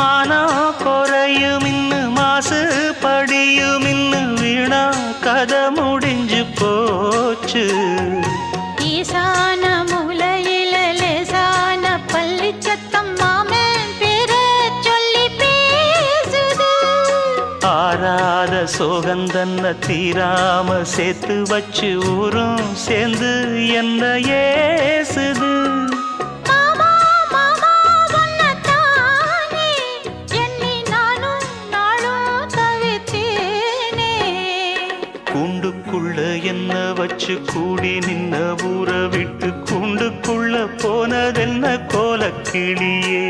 மானம் குறையும் இன்னு மாசு படியும் இன்னு வீணா கதை முடிஞ்சு போச்சு. ஈசான மூலையில லேசான பள்ளி சத்தம் மாமன் பேர சொல்லி பேசுது. ஆறாத சோகந்தன்ன தீராம சேர்த்து வச்சு ஊரும் சேர்ந்து என்ன ஏசுது. கூண்டுக்குள்ள என்ன வச்சு கூடி நின்ன ஊற விட்டு கூண்டுக்குள்ள போனதென்ன கோலக்கிளியே.